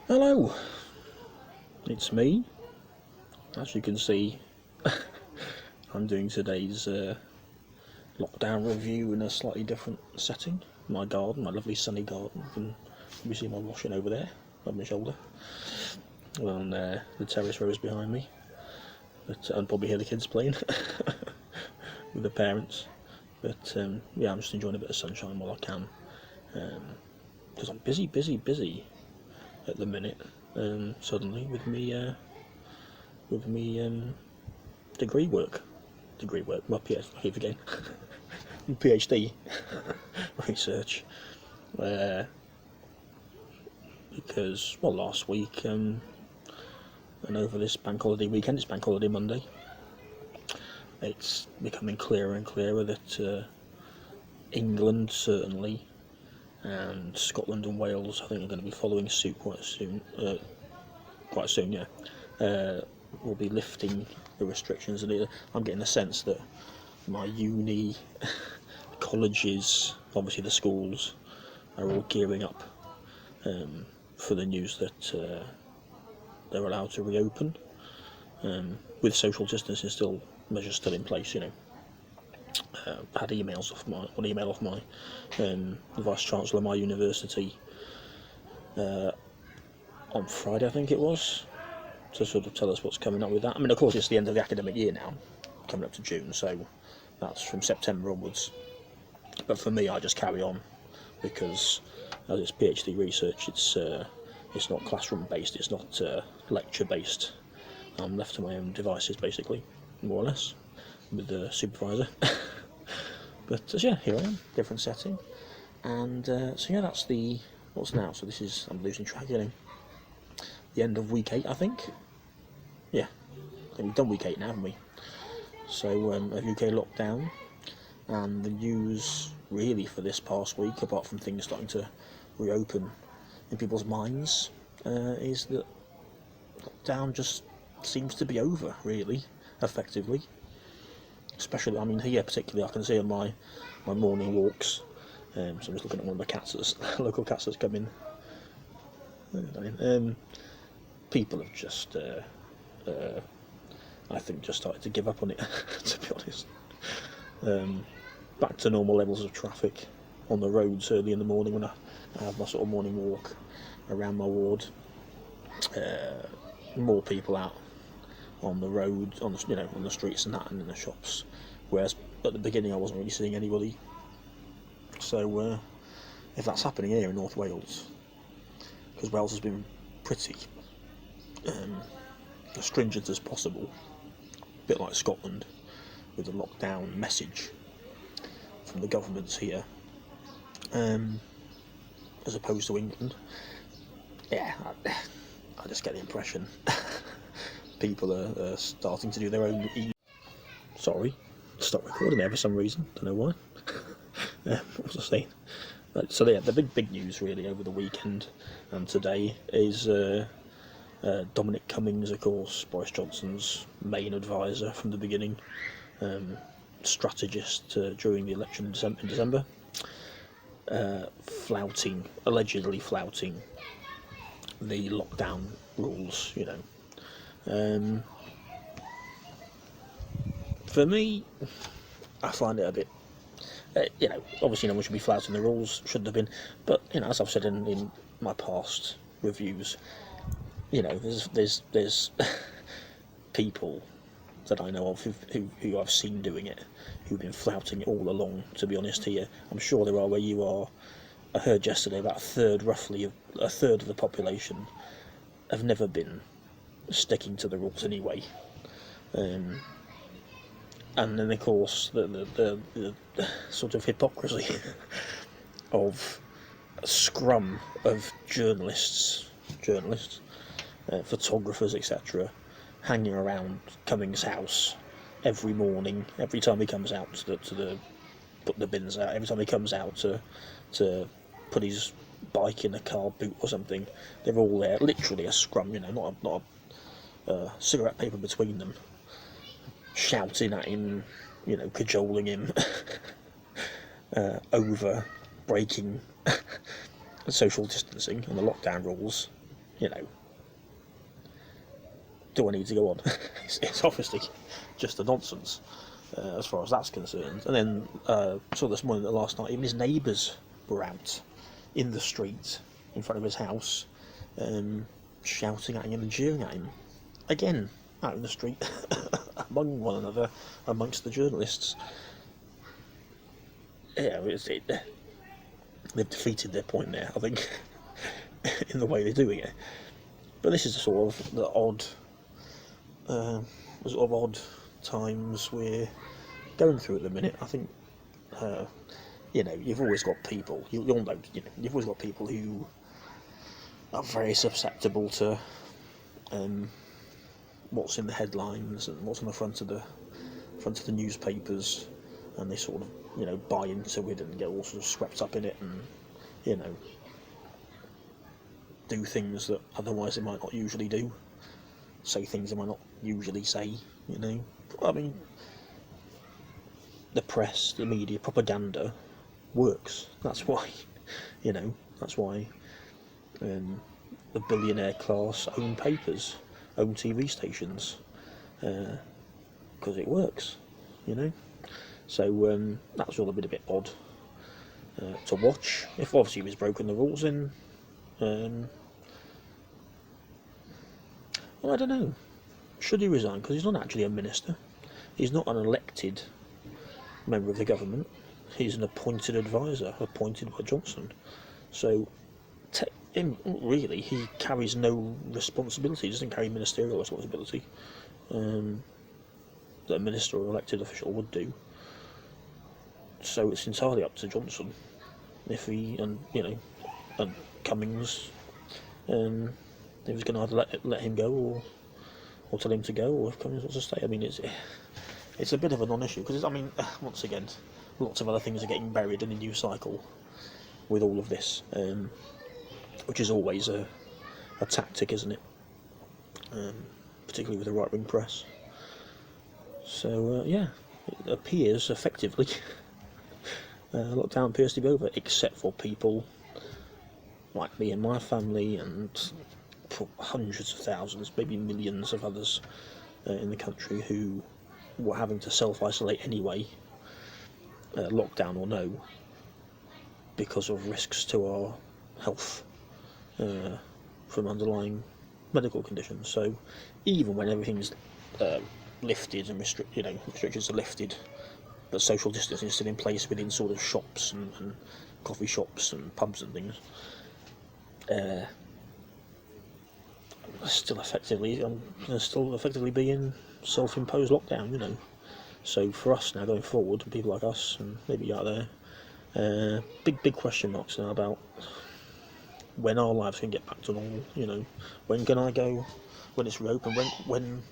Hello, it's me. As you can see, I'm doing today's lockdown review in a slightly different setting. My garden, my lovely sunny garden. You can see my washing over there, on my shoulder. And the terrace rows behind me. But I'll probably hear the kids playing with the parents. But yeah, I'm just enjoying a bit of sunshine while I can. Because I'm busy at the minute. Suddenly with me degree work, my PS, I keep forgetting, PhD research, because well last week and over this bank holiday weekend, it's bank holiday Monday, it's becoming clearer and clearer that England certainly and Scotland and Wales I think are going to be following suit quite soon, yeah, will be lifting the restrictions. And I'm getting the sense that my uni, colleges, obviously the schools, are all gearing up for the news that they're allowed to reopen, with social distancing measures still in place. I had emails off one email off my the vice chancellor of my university on Friday, I think it was, to sort of tell us what's coming up with that. I mean, of course, it's the end of the academic year now, coming up to June, so that's from September onwards. But for me, I just carry on because, as it's PhD research, it's not classroom based, it's not lecture based. I'm left to my own devices, basically, more or less, with the supervisor. But yeah, here I am, different setting, and so yeah, that's what's now. So this is, I'm losing track, the end of week 8, I think. Yeah, I think we've done week 8 now, haven't we? So a UK lockdown, and the news really for this past week, apart from things starting to reopen in people's minds, is that lockdown just seems to be over, really, effectively. Especially, I mean, here particularly, I can see on my morning walks. So I'm just looking at one of the cats, local cats that's come in. People have just, I think, just started to give up on it, to be honest. Back to normal levels of traffic on the roads early in the morning when I have my sort of morning walk around my ward. More people out on the road, on the streets and that, and in the shops. Whereas at the beginning I wasn't really seeing anybody. So if that's happening here in North Wales, because Wales has been pretty as stringent as possible, a bit like Scotland, with the lockdown message from the governments here, as opposed to England. Yeah, I just get the impression people are starting to do their own. Sorry, stop recording there for some reason. Don't know why. What was I saying? So yeah, the big news really over the weekend and today is Dominic Cummings, of course, Boris Johnson's main advisor from the beginning, strategist during the election in December, allegedly flouting the lockdown rules. For me, I find it a bit, obviously no one should be flouting the rules, shouldn't have been, but as I've said in my past reviews, there's people that I know of who I've seen doing it, who've been flouting it all along, to be honest here. I'm sure there are where you are. I heard yesterday about roughly a third of the population have never been sticking to the rules anyway. And then of course the sort of hypocrisy of a scrum of journalists, photographers, etc., hanging around Cummings' house every morning, every time he comes out to put the bins out, every time he comes out to put his bike in a car boot or something. They're all there, literally a scrum, not a cigarette paper between them, shouting at him, cajoling him over breaking social distancing and the lockdown rules. you know, do I need to go on? It's obviously just a nonsense as far as that's concerned. And then saw this morning, last night, even his neighbours were out in the street in front of his house, shouting at him and jeering at him. Again, out in the street among one another, amongst the journalists. Yeah, they've defeated their point there, I think, in the way they're doing it. But this is the sort of odd times we're going through at the minute. I think, you've always got people. You'll know, you've always got people who are very susceptible to what's in the headlines and what's on the front of the newspapers, and they sort of buy into it and get all sort of swept up in it, and do things that otherwise they might not usually do, say things they might not usually say. I mean, the press, the media, propaganda works. That's why the billionaire class own papers, own TV stations, because it works, So that's all a bit odd to watch. If obviously he's broken the rules, then well, I don't know. Should he resign? Because he's not actually a minister. He's not an elected member of the government. He's an appointed advisor, appointed by Johnson. So, really, he carries no responsibility. He doesn't carry ministerial responsibility that a minister or elected official would do. So it's entirely up to Johnson if he and Cummings, if he's going to either let him go or tell him to go, or if Cummings wants to stay. I mean, it's a bit of a non-issue because once again, lots of other things are getting buried in a news cycle with all of this, which is always a tactic, isn't it? Particularly with the right-wing press. So it appears effectively lockdown appears to be over, except for people like me and my family and hundreds of thousands, maybe millions of others in the country who were having to self-isolate anyway, lockdown or no, because of risks to our health from underlying medical conditions. So even when everything's lifted and restrictions are lifted, but social distancing is still in place within sort of shops and coffee shops and pubs and things, still effectively be in self-imposed lockdown, So for us now going forward, and people like us and maybe you out there, big question marks now about when our lives can get back to normal. When can I go, when it's reopened, when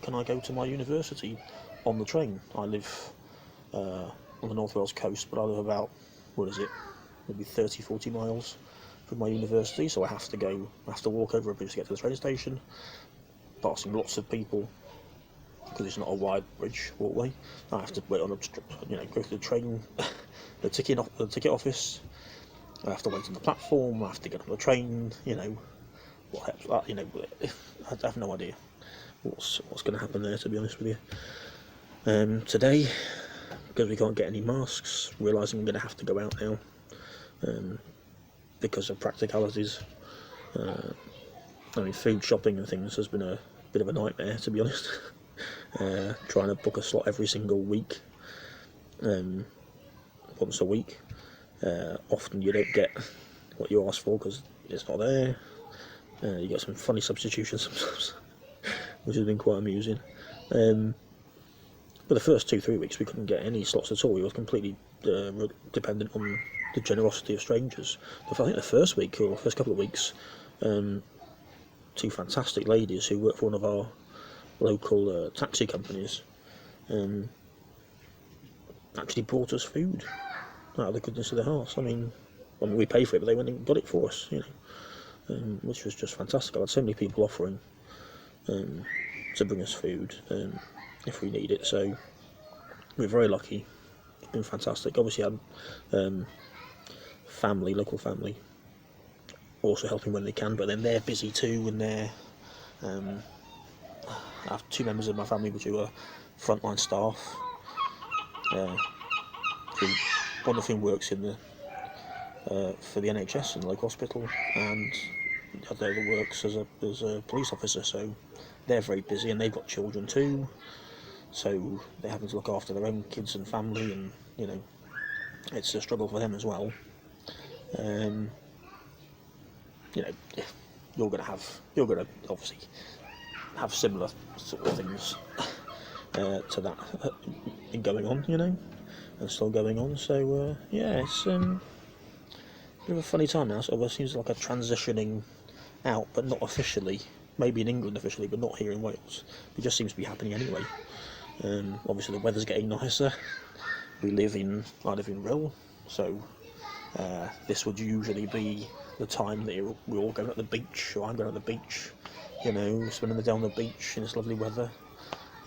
can I go to my university on the train? I live on the North Wales coast, but I live about, maybe 30-40 miles from my university, so I have to walk over a bridge to get to the train station, passing lots of people, because it's not a wide bridge walkway. I have to wait on go through the train, the ticket office. I have to wait on the platform. I have to get on the train. What happens? I have no idea what's going to happen there, to be honest with you. Today, because we can't get any masks, realising I'm going to have to go out now because of practicalities. Food shopping and things has been a bit of a nightmare, to be honest. Trying to book a slot every single week, once a week. Often you don't get what you ask for because it's not there. You get some funny substitutions sometimes, which has been quite amusing. But the first 2-3 weeks we couldn't get any slots at all. We were completely dependent on the generosity of strangers. I think the first week or first couple of weeks, two fantastic ladies who work for one of our local taxi companies actually brought us food out of the goodness of their hearts. I mean we pay for it, but they went and got it for us, which was just fantastic. I had so many people offering to bring us food if we need it, so we're very lucky. It's been fantastic. Obviously, I had local family also helping when they can, but then they're busy too, and they're I have 2 members of my family which are frontline staff. One of whom works in the for the NHS in the local hospital, and the other works as a police officer. So they're very busy, and they've got children too. So they're having to look after their own kids and family, and it's a struggle for them as well. You're going to obviously have similar sort of things to that going on, and still going on. So it's a bit of a funny time now. Sort of seems like a transitioning out, but not officially. Maybe in England officially, but not here in Wales. It just seems to be happening anyway. Obviously the weather's getting nicer. I live in Rill, so this would usually be the time that we're all going at the beach, or I'm going at the beach, spending the day on the beach in this lovely weather.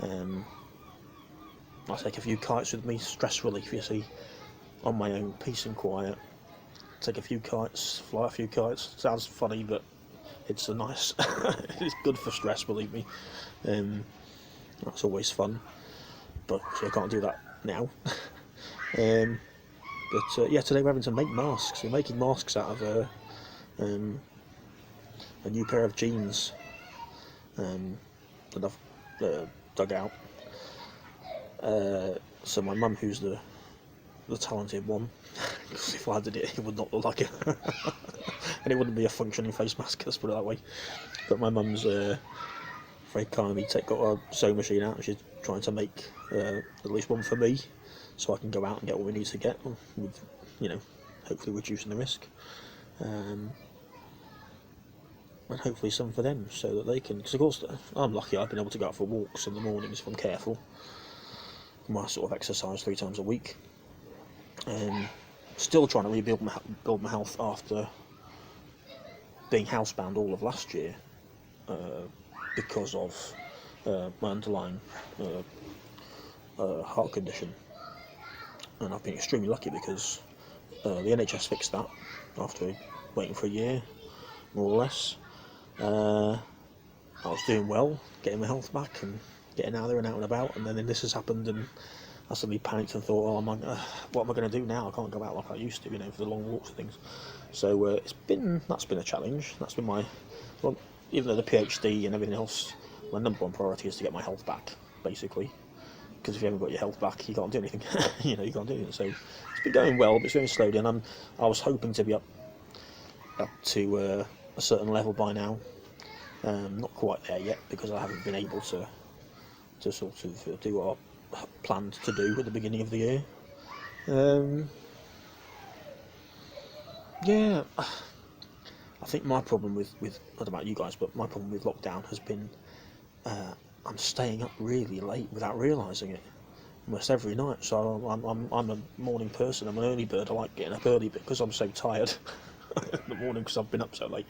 I take a few kites with me, stress relief, you see, on my own, peace and quiet. Take a few kites, fly a few kites. Sounds funny, but it's a nice, it's good for stress, believe me. That's always fun, but I can't do that now. Today we're having to make masks. We're making masks out of a new pair of jeans that I've dug out. So my mum, who's the talented one, because if I did it, it would not look like it, and it wouldn't be a functioning face mask, let's put it that way. But my mum's very kindly got a sewing machine out, and she's trying to make at least one for me, so I can go out and get what we need to get, with hopefully reducing the risk, and hopefully some for them, so that they can, because of course I'm lucky I've been able to go out for walks in the mornings if I'm careful. I sort of exercise 3 times a week. Still trying to rebuild my health after being housebound all of last year, because of my underlying heart condition, and I've been extremely lucky because the NHS fixed that after waiting for a year, more or less. I was doing well, getting my health back and getting out there and out and about, and then this has happened, and I suddenly panicked and thought, what am I going to do now? I can't go out like I used to, for the long walks and things. So that's been a challenge. That's been even though the PhD and everything else, my number 1 priority is to get my health back, basically. Because if you haven't got your health back, you can't do anything. You can't do anything. So it's been going well, but it's going slowly, and I was hoping to be up to a certain level by now. Not quite there yet, because I haven't been able to sort of do what I planned to do at the beginning of the year. I think my problem with I don't know about you guys, but my problem with lockdown has been I'm staying up really late without realising it, almost every night. So I'm a morning person. I'm an early bird. I like getting up early because I'm so tired in the morning because I've been up so late.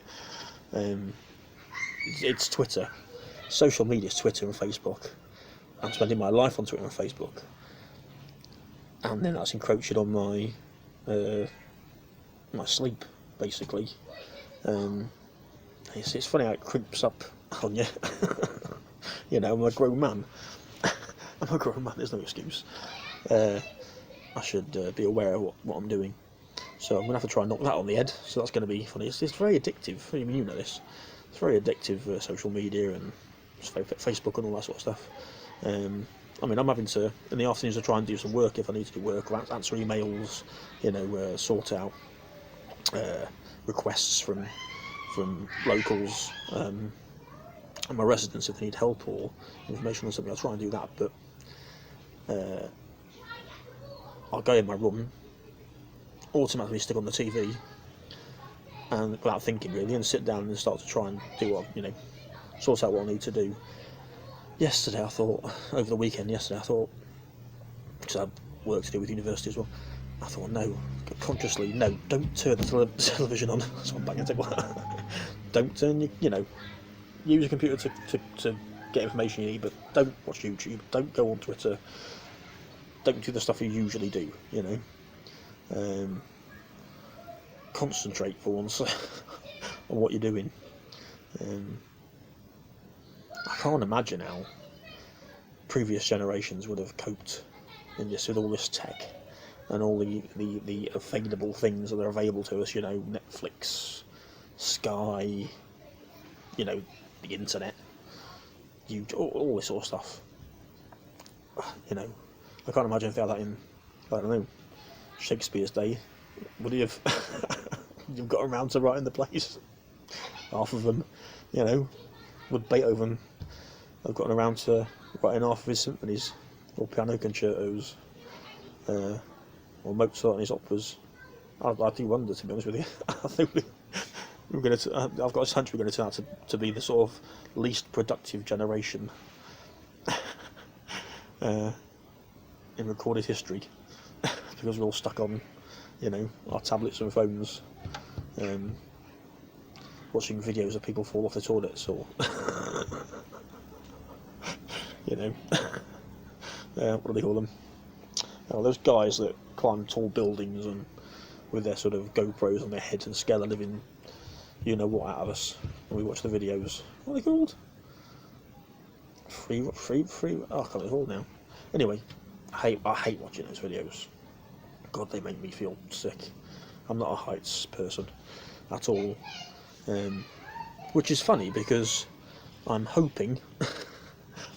It's Twitter, social media is Twitter and Facebook. I'm spending my life on Twitter and Facebook, and then that's encroaching on my my sleep, basically. It's funny how it creeps up on you. I'm a grown man. I'm a grown man. There's no excuse. I should be aware of what I'm doing. So I'm gonna have to try and knock that on the head. So that's going to be funny. It's very addictive. I mean, you know this. It's very addictive, social media and Facebook and all that sort of stuff. I'm having to, in the afternoons, I try and do some work if I need to do work, or answer emails, sort out requests from locals and my residents if they need help or information on something. I'll try and do that, but I'll go in my room, automatically stick on the TV, and without thinking really, and sit down and start to try and do sort out what I need to do. Yesterday, over the weekend, because I had work to do with university as well, I thought, consciously, don't turn the television on. So I'm banging the table. Don't turn use your computer to get information you need, but don't watch YouTube, don't go on Twitter, don't do the stuff you usually do, Concentrate for once. on what you're doing. I can't imagine how previous generations would have coped in this with all this tech and all the available things that are available to us. You know, Netflix, Sky, you know, the internet, all this sort of stuff. You know, I can't imagine if they had that in, I don't know, Shakespeare's day. Would he have you've got around to writing the plays? Half of them, you know. Would Beethoven have gotten around to writing half of his symphonies or piano concertos, or Mozart and his operas? I do wonder, to be honest with you. I think I've got a hunch we're going to turn out to be the sort of least productive generation in recorded history, because we're all stuck on, you know, our tablets and phones, watching videos of people fall off the toilets, or you know, what do they call them? Those guys that climb tall buildings and with their sort of GoPros on their heads and scare the living, you know what, out of us when we watch the videos. What are they called? Free. Oh, I can't recall now. Anyway, I hate watching those videos. God, they make me feel sick. I'm not a heights person at all, which is funny because I'm hoping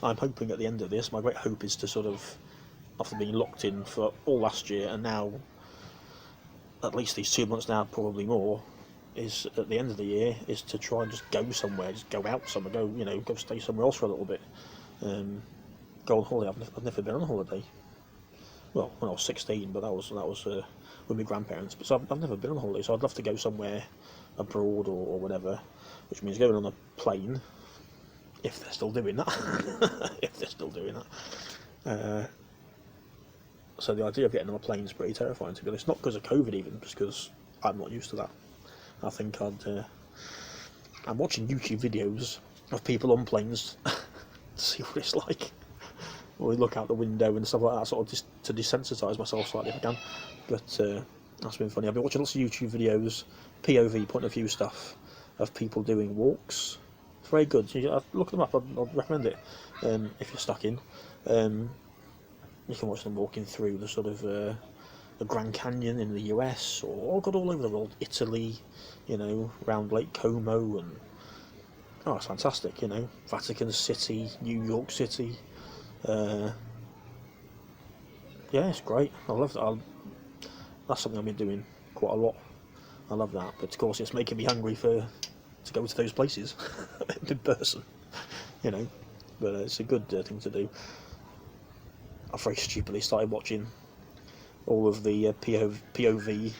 at the end of this, my great hope is to sort of, after being locked in for all last year and now at least these 2 months now, probably more, is at the end of the year is to try and just go somewhere, just go out somewhere, go stay somewhere else for a little bit, go on holiday. I've never been on a holiday. Well, when I was 16, but that was with my grandparents. But so I've never been on a holiday, so I'd love to go somewhere abroad or whatever, which means going on a plane, if they're still doing that. So the idea of getting on a plane is pretty terrifying, to be honest. Not because of COVID even, just because I'm not used to that. I think I'm watching YouTube videos of people on planes to see what it's like. Or look out the window and stuff like that, sort of just to desensitise myself slightly if I can. But that's been funny. I've been watching lots of YouTube videos, POV, point of view stuff, of people doing walks. It's very good. Look them up, I'd recommend it if you're stuck in. You can watch them walking through the sort of the Grand Canyon in the US, or all over the world, Italy, you know, round Lake Como, and it's fantastic, you know, Vatican City, New York City. Yeah, it's great. I love that. That's something I've been doing quite a lot. I love that, but of course it's making me hungry to go to those places in person, you know. But it's a good thing to do. I very stupidly started watching all of the POV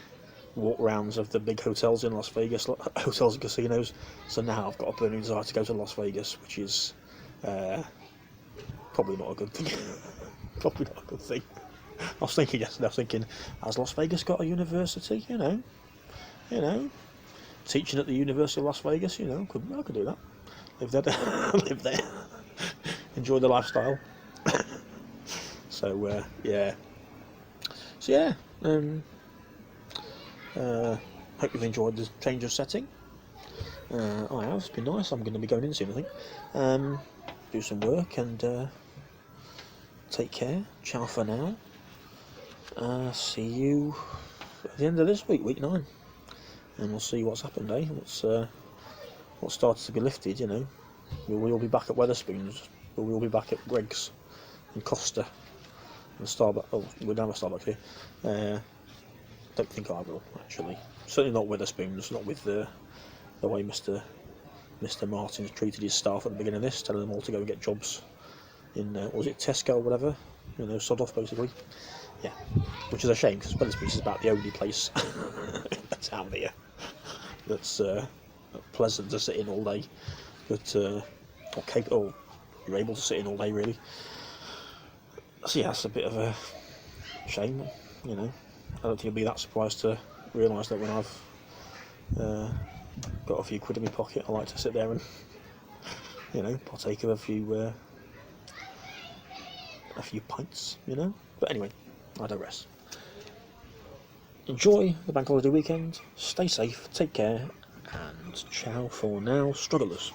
walk rounds of the big hotels in Las Vegas, hotels and casinos. So now I've got a burning desire to go to Las Vegas, which is probably not a good thing. Probably not a good thing. I was thinking yesterday, has Las Vegas got a university? You know, teaching at the University of Las Vegas. You know, I could do that. Live there, enjoy the lifestyle. So yeah. Hope you've enjoyed the change of setting. I have. It's been nice. I'm going to be going in soon, I think. Do some work and take care. Ciao for now. See you at the end of this week, week 9, and we'll see what's happened. What started to be lifted. You know, will we all be back at Wetherspoons? Will we all be back at Greggs and Costa and Starbucks? Oh, we don't have a Starbucks here. Don't think I will, actually. Certainly not Wetherspoons. Not with the way Mr. Martin's treated his staff at the beginning of this, telling them all to go and get jobs in, was it Tesco or whatever? You know, sod off basically. Yeah, which is a shame, because Wetherspoons is about the only place in the town here that's pleasant to sit in all day, but or you're able to sit in all day really. So yeah, that's a bit of a shame, you know. I don't think you'll be that surprised to realise that when I've got a few quid in my pocket, I like to sit there and, you know, partake of a few pints, you know. But anyway, I digress. Enjoy the bank holiday weekend, stay safe, take care, and ciao for now, strugglers.